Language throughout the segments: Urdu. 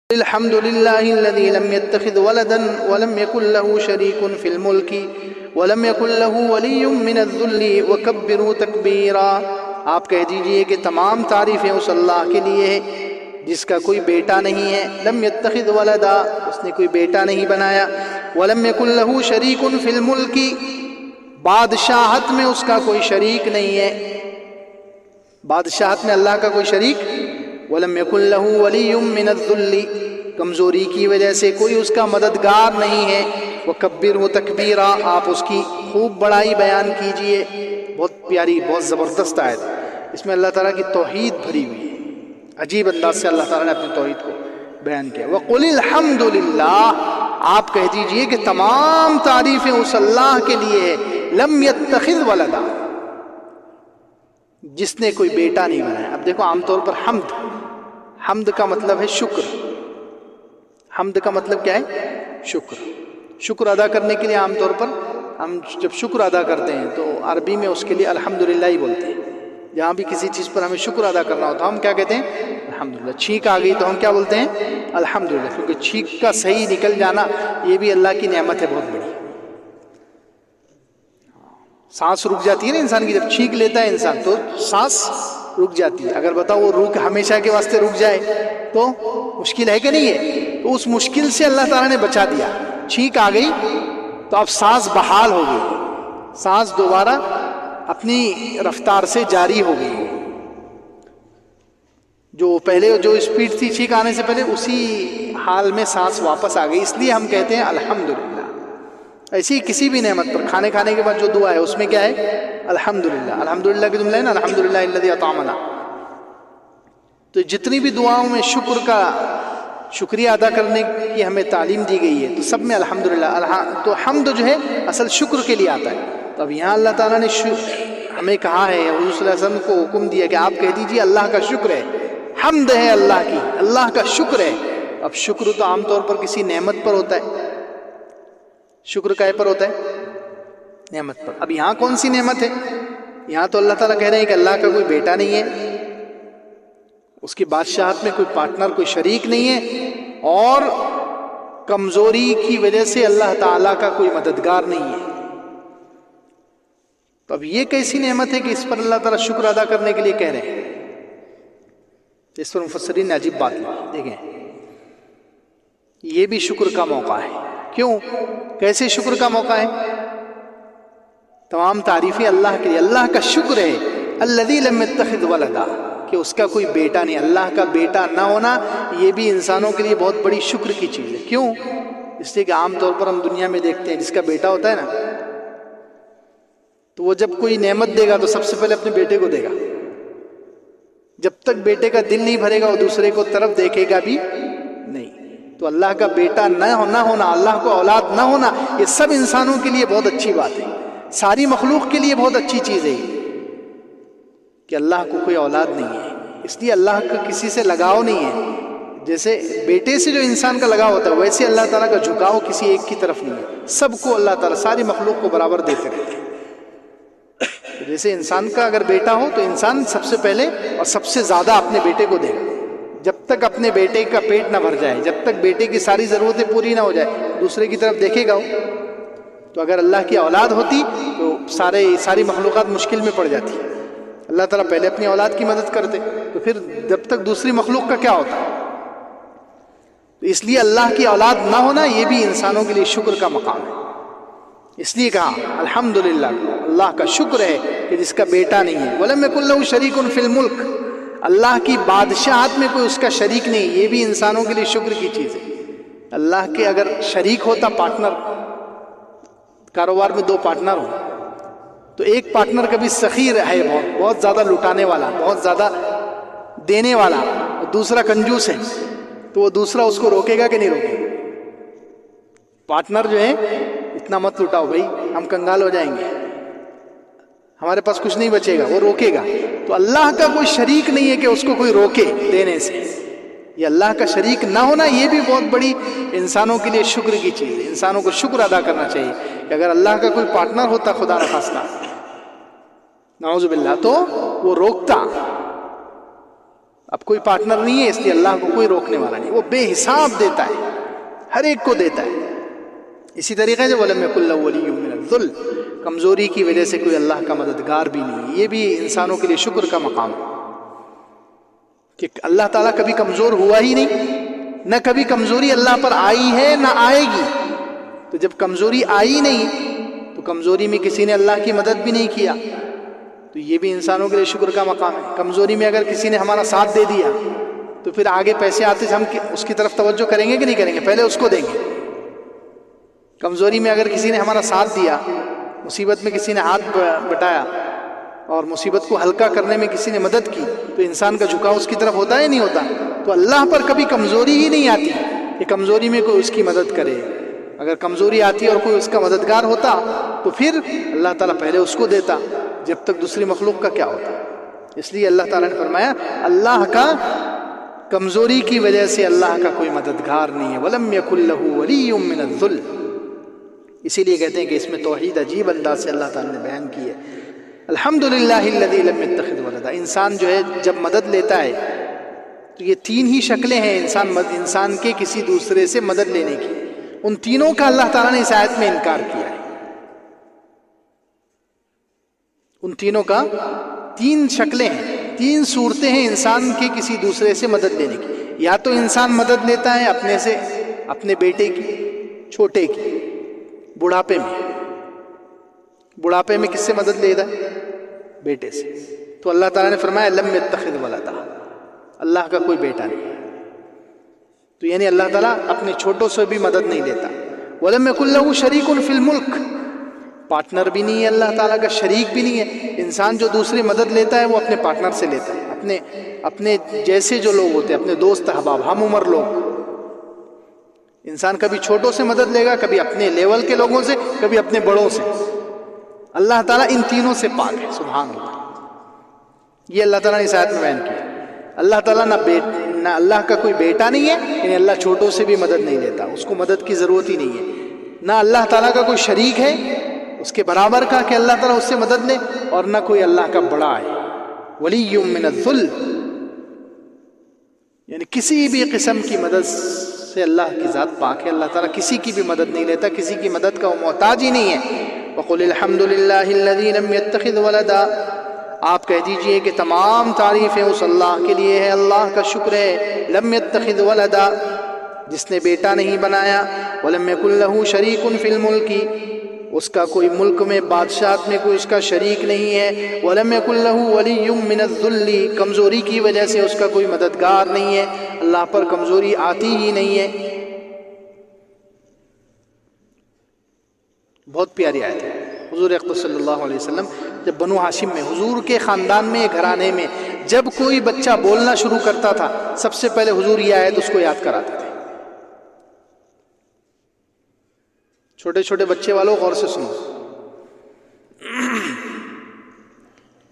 الحمد لله الذي لم يتخذ ولدا ولم يكن له شريك في الملك ولم يكن له ولي من الذل وكبروا تكبيرا۔ آپ کہہ دیجئے کہ تمام تعریفیں اس اللہ کے لیے ہیں جس کا کوئی بیٹا نہیں ہے، لم يتخذ ولدا، اس نے کوئی بیٹا نہیں بنایا، ولم يكن له شريك في الملك، بادشاہت میں اس کا کوئی شریک نہیں ہے، بادشاہت میں اللہ کا کوئی شریک، وَلَمْ يَكُنْ لَهُ وَلِيٌّ مِّنَ الذُّلِّ، کمزوری کی وجہ سے کوئی اس کا مددگار نہیں ہے، وَكَبِّرْهُ تَكْبِيرًا، آپ اس کی خوب بڑائی بیان کیجئے۔ بہت پیاری، بہت زبردست آیت، اس میں اللہ تعالیٰ کی توحید بھری ہوئی ہے، عجیب انداز سے اللہ تعالیٰ نے اپنی توحید کو بیان کیا۔ وَقُلِ الْحَمْدُ لِلَّهِ، آپ کہہ دیجئے کہ تمام تعریفیں اس اللہ کے لیے ہے، لم يتخذ ولدا، جس نے کوئی بیٹا نہیں بنایا۔ اب دیکھو عام طور پر حمد کا مطلب ہے شکر، حمد کا مطلب کیا ہے؟ شکر ادا کرنے کے لیے عام طور پر ہم جب شکر ادا کرتے ہیں تو عربی میں اس کے لیے الحمدللہ ہی بولتے ہیں۔ جہاں بھی کسی چیز پر ہمیں شکر ادا کرنا ہوتا ہے ہم کیا کہتے ہیں؟ الحمدللہ۔ چھینک آ گئی تو ہم کیا بولتے ہیں؟ الحمدللہ، کیونکہ چھینک کا صحیح نکل جانا یہ بھی اللہ کی نعمت ہے بہت بڑی۔ سانس رک جاتی ہے نا انسان کی، جب چھینک لیتا ہے انسان تو سانس رک جاتی ہے۔ اگر بتاؤ وہ روح ہمیشہ کے واسطے رک جائے تو مشکل ہے کہ نہیں ہے؟ تو اس مشکل سے اللہ تعالیٰ نے بچا دیا، چھینک آ گئی تو اب سانس بحال ہو گئی، سانس دوبارہ اپنی رفتار سے جاری ہو گئی، جو پہلے جو اسپیڈ تھی چھینک آنے سے پہلے اسی حال میں سانس واپس آ گئی، اس لیے ہم کہتے ہیں الحمدللہ۔ ایسی کسی بھی نعمت پر کھانے کے بعد جو دعا ہے اس میں کیا ہے؟ الحمدللہ۔ الحمدللہ کی جملہ ہے نا، الحمدللہ الذی اطعمنا۔ تو جتنی بھی دعاؤں میں شکر کا شکریہ ادا کرنے کی ہمیں تعلیم دی گئی ہے تو سب میں الحمدللہ۔ تو حمد جو ہے اصل شکر کے لیے آتا ہے۔ تو اب یہاں اللہ تعالیٰ نے ہمیں کہا ہے، حضور صلی اللہ علیہ وسلم کو حکم دیا کہ آپ کہہ دیجئے اللہ کا شکر ہے، حمد ہے اللہ کی، اللہ کا شکر ہے۔ اب شکر تو عام طور پر کسی نعمت پر ہوتا ہے، شکر کائے پر ہوتا ہے؟ نعمت پر۔ اب یہاں کون سی نعمت ہے؟ یہاں تو اللہ تعالیٰ کہہ رہے ہیں کہ اللہ کا کوئی بیٹا نہیں ہے، اس کی بادشاہت میں کوئی پارٹنر، کوئی شریک نہیں ہے، اور کمزوری کی وجہ سے اللہ تعالیٰ کا کوئی مددگار نہیں ہے۔ تو اب یہ کیسی نعمت ہے کہ اس پر اللہ تعالیٰ شکر ادا کرنے کے لیے کہہ رہے ہیں؟ اس پر مفسرین نے عجیب بات دیکھیں، یہ بھی شکر کا موقع ہے۔ کیوں؟ کیسے شکر کا موقع ہے؟ تمام تعریفیں اللہ کے لیے، اللہ کا شکر ہے، الذی لم یتخذ ولدا، کہ اس کا کوئی بیٹا نہیں۔ اللہ کا بیٹا نہ ہونا یہ بھی انسانوں کے لیے بہت بڑی شکر کی چیز ہے۔ کیوں؟ اس لیے کہ عام طور پر ہم دنیا میں دیکھتے ہیں جس کا بیٹا ہوتا ہے نا تو وہ جب کوئی نعمت دے گا تو سب سے پہلے اپنے بیٹے کو دے گا، جب تک بیٹے کا دل نہیں بھرے گا وہ دوسرے کو طرف دیکھے گا بھی نہیں۔ تو اللہ کا بیٹا نہ ہونا، اللہ کو اولاد نہ ہونا، یہ سب انسانوں کے لیے بہت اچھی بات ہے، ساری مخلوق کے لیے بہت اچھی چیز ہے کہ اللہ کو کوئی اولاد نہیں ہے۔ اس لیے اللہ کا کسی سے لگاؤ نہیں ہے، جیسے بیٹے سے جو انسان کا لگاؤ ہوتا ہے ویسے اللہ تعالیٰ کا جھکاؤ کسی ایک کی طرف نہیں ہے، سب کو اللہ تعالیٰ ساری مخلوق کو برابر دیتے رہتے ہیں۔ جیسے انسان کا اگر بیٹا ہو تو انسان سب سے پہلے اور سب سے زیادہ اپنے بیٹے کو دے گا، جب تک اپنے بیٹے کا پیٹ نہ بھر جائے، جب تک بیٹے کی ساری ضرورتیں پوری نہ ہو جائے دوسرے کی طرف دیکھے گا وہ۔ تو اگر اللہ کی اولاد ہوتی تو ساری مخلوقات مشکل میں پڑ جاتی، اللہ تعالیٰ پہلے اپنی اولاد کی مدد کرتے، تو پھر جب تک دوسری مخلوق کا کیا ہوتا؟ تو اس لیے اللہ کی اولاد نہ ہونا یہ بھی انسانوں کے لیے شکر کا مقام ہے، اس لیے کہا الحمدللہ، اللہ کا شکر ہے کہ جس کا بیٹا نہیں ہے۔ وَلَمْ يَكُنْ لَهُ شَرِيكٌ فِي الْمُلْكِ، اللہ کی بادشاہت میں کوئی اس کا شریک نہیں، یہ بھی انسانوں کے لیے شکر کی چیز ہے۔ اللہ کے اگر شریک ہوتا، پارٹنر، کاروبار میں دو پارٹنر ہوں تو ایک پارٹنر کبھی سخی ہے، بہت زیادہ لٹانے والا، بہت زیادہ دینے والا، اور دوسرا کنجوس ہے، تو وہ دوسرا اس کو روکے گا کہ نہیں روکے گا؟ پارٹنر جو ہے اتنا مت لٹاؤ بھائی، ہم کنگال ہو جائیں گے، ہمارے پاس کچھ نہیں بچے گا، وہ روکے گا۔ تو اللہ کا کوئی شریک نہیں ہے کہ اس کو کوئی روکے دینے سے، یہ اللہ کا شریک نہ ہونا یہ بھی بہت بڑی انسانوں کے لیے شکر کی چیز ہے۔ انسانوں کو شکر ادا کرنا چاہیے کہ اگر اللہ کا کوئی پارٹنر ہوتا خدا نخواستہ، نعوذ باللہ، تو وہ روکتا، اب کوئی پارٹنر نہیں ہے، اس لیے اللہ کو کوئی روکنے والا نہیں، وہ بے حساب دیتا ہے، ہر ایک کو دیتا ہے۔ اسی طریقے سے وَلَمْ يَكُنْ لَهُ وَلِيٌّ مِّنَ الذُّلِّ، کمزوری کی وجہ سے کوئی اللہ کا مددگار بھی نہیں۔ یہ بھی انسانوں کے لیے شکر کا مقام ہے کہ اللہ تعالیٰ کبھی کمزور ہوا ہی نہیں، نہ کبھی کمزوری اللہ پر آئی ہے نہ آئے گی۔ تو جب کمزوری آئی نہیں تو کمزوری میں کسی نے اللہ کی مدد بھی نہیں کیا، تو یہ بھی انسانوں کے لیے شکر کا مقام ہے۔ کمزوری میں اگر کسی نے ہمارا ساتھ دے دیا تو پھر آگے پیسے آتے ہم اس کی طرف توجہ کریں گے کہ نہیں کریں گے؟ پہلے اس کو دیں گے۔ کمزوری میں اگر کسی نے ہمارا ساتھ دیا، مصیبت میں کسی نے ہاتھ بٹایا اور مصیبت کو ہلکا کرنے میں کسی نے مدد کی، تو انسان کا جھکاؤ اس کی طرف ہوتا ہے نہیں ہوتا؟ تو اللہ پر کبھی کمزوری ہی نہیں آتی کہ کمزوری میں کوئی اس کی مدد کرے۔ اگر کمزوری آتی اور کوئی اس کا مددگار ہوتا تو پھر اللہ تعالیٰ پہلے اس کو دیتا، جب تک دوسری مخلوق کا کیا ہوتا۔ اس لیے اللہ تعالیٰ نے فرمایا اللہ کا کمزوری کی وجہ سے اللہ کا کوئی مددگار نہیں ہے۔ وَلَمْ يَكُنْ لَهُ وَلِيٌّ مِّنَ الذُّلِّ، اسی لیے کہتے ہیں کہ اس میں توحید عجیب انداز سے اللہ تعالیٰ نے بیان کی ہے۔ الحمدللہ الذی لم یتخذ ولدا، انسان جو ہے جب مدد لیتا ہے تو یہ تین ہی شکلیں ہیں انسان کے کسی دوسرے سے مدد لینے کی، ان تینوں کا اللہ تعالیٰ نے اس آیت میں انکار کیا ہے۔ ان تینوں کا تین شکلیں ہیں، تین صورتیں ہیں انسان کے کسی دوسرے سے مدد لینے کی۔ یا تو انسان مدد لیتا ہے اپنے سے، اپنے بیٹے کی، چھوٹے کی، بڑھاپے میں کس سے مدد لیتا ہے؟ بیٹے سے۔ تو اللہ تعالیٰ نے فرمایا لم یتخذ ولدا، اللہ کا کوئی بیٹا نہیں، تو یعنی اللہ تعالیٰ اپنے چھوٹوں سے بھی مدد نہیں لیتا۔ وَلَمْ يَكُنْ لَهُ شَرِيكٌ فِي الْمُلْكِ، پارٹنر بھی نہیں ہے اللہ تعالیٰ کا، شریک بھی نہیں ہے۔ انسان جو دوسری مدد لیتا ہے وہ اپنے پارٹنر سے لیتا ہے، اپنے جیسے جو لوگ ہوتے ہیں، اپنے دوست احباب، ہم عمر لوگ۔ انسان کبھی چھوٹوں سے مدد لے گا، کبھی اپنے لیول کے لوگوں سے، کبھی اپنے بڑوں سے۔ اللہ تعالیٰ ان تینوں سے پاک ہے، سبحان اللہ۔ یہ اللہ تعالیٰ نے اس آیت میں بیان کیا۔ اللہ تعالیٰ نہ اللہ کا کوئی بیٹا نہیں ہے، یعنی اللہ چھوٹوں سے بھی مدد نہیں لیتا، اس کو مدد کی ضرورت ہی نہیں ہے۔ نہ اللہ تعالیٰ کا کوئی شریک ہے اس کے برابر کا کہ اللہ تعالیٰ اس سے مدد لے، اور نہ کوئی اللہ کا بڑا ہے۔ ولی من الذل، یعنی کسی بھی قسم کی مدد سے اللہ کی ذات پاک ہے۔ اللہ تعالیٰ کسی کی بھی مدد نہیں لیتا، کسی کی مدد کا وہ محتاج ہی نہیں ہے۔ وَقُلِ الْحَمْدُ لِلَّهِ الَّذِي لَمْ يَتَّخِذْ وَلَدًا، آپ کہہ دیجئے کہ تمام تعریفیں اس اللہ کے لیے ہے، اللہ کا شکر ہے۔ لم يتخذ ولدا، جس نے بیٹا نہیں بنایا۔ وَلَمْ يَكُنْ لَهُ شَرِيكٌ فِي الْمُلْكِ، اس کا کوئی ملک میں، بادشاہت میں کوئی اس کا شریک نہیں ہے۔ وَلَمْ يَكُنْ لَهُ وَلِيٌّ مِّنَ الذُّلِّ، کمزوری کی وجہ سے اس کا کوئی مددگار نہیں ہے، اللہ پر کمزوری آتی ہی نہیں ہے۔ بہت پیاری آیت ہے۔ حضور اقدس صلی اللہ علیہ وسلم جب بنو ہاشم میں، حضور کے خاندان میں، گھرانے میں جب کوئی بچہ بولنا شروع کرتا تھا، سب سے پہلے حضور یہ آیت اس کو یاد کراتے تھے۔ چھوٹے چھوٹے بچے والوں غور سے سنو،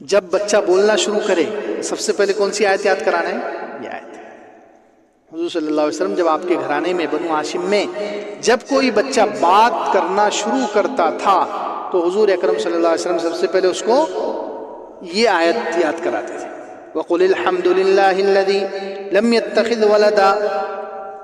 جب بچہ بولنا شروع کرے سب سے پہلے کون سی آیت یاد کرانا ہے؟ یہ آیت۔ حضور صلی اللہ علیہ وسلم جب آپ کے گھرانے میں بنو ہاشم میں جب کوئی بچہ بات کرنا شروع کرتا تھا تو حضور اکرم صلی اللہ علیہ وسلم سب سے پہلے اس کو یہ آیت یاد کراتے تھے۔ وَقُلِ الْحَمْدُ لِلَّهِ الَّذِي لَمْ يَتَّخِذْ وَلَدًا،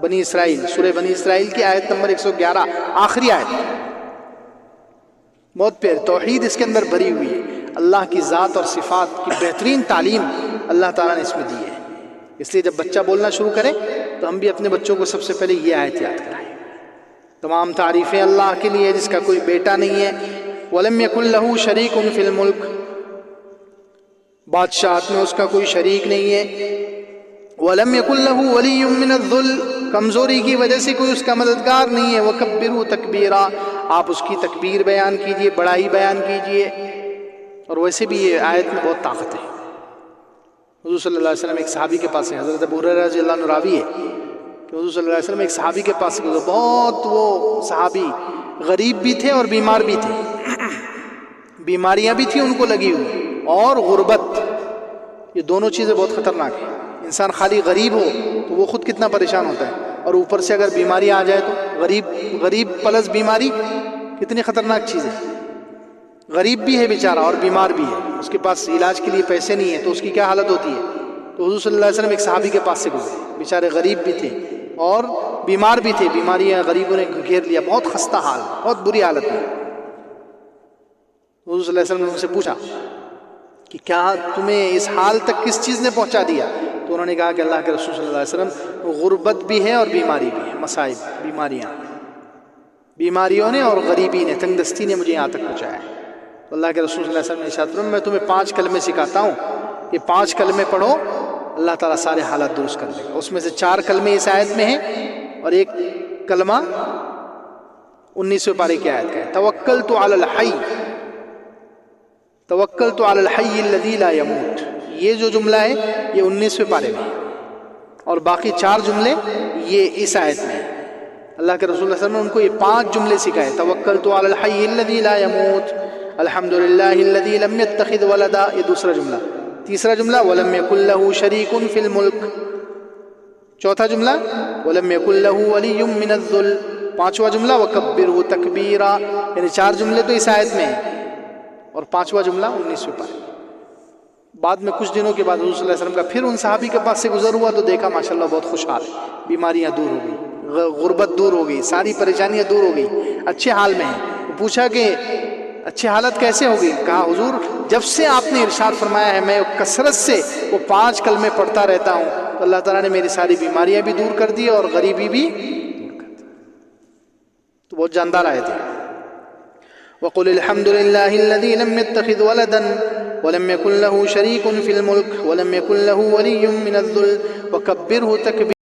بنی اسرائیل، سورہ بنی اسرائیل کی آیت نمبر 111، آخری آیت، بہت پیاری توحید اس کے اندر بھری ہوئی ہے۔ اللہ کی ذات اور صفات کی بہترین تعلیم اللہ تعالیٰ نے اس میں دی ہے۔ اس لیے جب بچہ بولنا شروع کرے تو ہم بھی اپنے بچوں کو سب سے پہلے یہ آیت یاد کرائیں۔ تمام تعریفیں اللہ کے لیے جس کا کوئی بیٹا نہیں ہے۔ وَلَمْ يَكُنْ لَهُ شَرِيكٌ فِي الْمُلْكِ، بادشاہت میں اس کا کوئی شریک نہیں ہے۔ وَلَمْ يَكُنْ لَهُ وَلِيٌّ مِّنَ الذُّلِّ، کمزوری کی وجہ سے کوئی اس کا مددگار نہیں ہے۔ وَكَبِّرُوا تَكْبِيرًا، آپ اس کی تکبیر بیان کیجئے، بڑائی بیان کیجئے۔ اور ویسے بھی یہ آیت میں بہت طاقت ہے۔ حضور صلی اللہ علیہ وسلم ایک صحابی کے پاس ہے، حضرت ابو ہریرہ رضی اللہ عنہ راوی ہے کہ حضور صلی اللہ علیہ وسلم ایک صحابی کے پاس گئے، بہت وہ صحابی غریب بھی تھے اور بیمار بھی تھے، بیماریاں بھی تھیں ان کو لگی ہوئی، اور غربت، یہ دونوں چیزیں بہت خطرناک ہیں۔ انسان خالی غریب ہو تو وہ خود کتنا پریشان ہوتا ہے، اور اوپر سے اگر بیماری آ جائے تو غریب پلس بیماری کتنی خطرناک چیز ہے۔ غریب بھی ہے بیچارہ اور بیمار بھی ہے، اس کے پاس علاج کے لیے پیسے نہیں ہیں تو اس کی کیا حالت ہوتی ہے۔ تو حضور صلی اللہ علیہ وسلم ایک صحابی کے پاس سے گزرے، بیچارے غریب بھی تھے اور بیمار بھی تھے، بیماریاں غریبوں نے گھیر لیا، بہت خستہ حال، بہت بری حالت میں. حضور صلی اللہ علیہ وسلم نے ان سے پوچھا کہ کیا تمہیں اس حال تک کس چیز نے پہنچا دیا؟ تو انہوں نے کہا کہ اللہ کے رسول صلی اللہ علیہ وسلم غربت بھی ہے اور بیماری بھی ہے، مصائب، بیماریوں نے اور غریبی نے، تنگ دستی نے مجھے یہاں تک پہنچایا ہے. تو اللہ کے رسول صلی اللہ علیہ وسلم نے ارشاد فرمایا میں تمہیں 5 کلمے سکھاتا ہوں، یہ 5 کلمے پڑھو، اللہ تعالیٰ سارے حالات درست کر دے گا. اس میں سے 4 کلمے اس آیت میں ہیں اور ایک کلمہ 19ویں پارے کی آیت کا ہے. توکلت علی الحی، توکلت علی الحی الذی لا یموت، یہ جو جملہ ہے یہ 19ویں پارے میں ہے اور باقی 4 جملے یہ اس آیت میں ہیں. اللہ کے رسول صلی اللہ علیہ وسلم نے ان کو یہ 5 جملے سکھائے. توکلت علی الحی الذی لا یموت، الحمدللہ الذی لم یتخذ ولدا، یہ دوسرا جملہ. تیسرا جملہ ولم یکن لہ شریک فی الملک. چوتھا جملہ ولم یکن لہ ولی من الذل. پانچواں جملہ وکبرہ تکبیرا. یعنی 4 جملے تو اس آیت میں ہیں اور 5واں جملہ 19ویں پارے. بعد میں کچھ دنوں کے بعد حضور صلی اللہ علیہ وسلم کا پھر ان صحابی کے پاس سے گزر ہوا تو دیکھا ماشاءاللہ بہت خوشحال ہے، بیماریاں دور ہو گئی، غربت دور ہو گئی، ساری پریشانیاں دور ہو گئی، اچھے حال میں ہیں. پوچھا کہ اچھی حالت کیسے ہو گئی؟ کہا حضور جب سے آپ نے ارشاد فرمایا ہے میں کثرت سے وہ 5 کلمے پڑھتا رہتا ہوں تو اللہ تعالیٰ نے میری ساری بیماریاں بھی دور کر دی اور غریبی بھی دور کر دی. تو بہت جاندار آئے تھے. وَقُلِ الْحَمْدُ لِلَّهِ الَّذِي لَمْ يَتَّخِذْ وَلَدًا وَلَمْ يَكُنْ لَهُ شَرِيكٌ فِي الْمُلْكِ وَلَمْ يَكُنْ لَهُ وَلِيٌّ مِّنَ الذُّلِّ وَكَبِّرْهُ تَكْبِيرًا.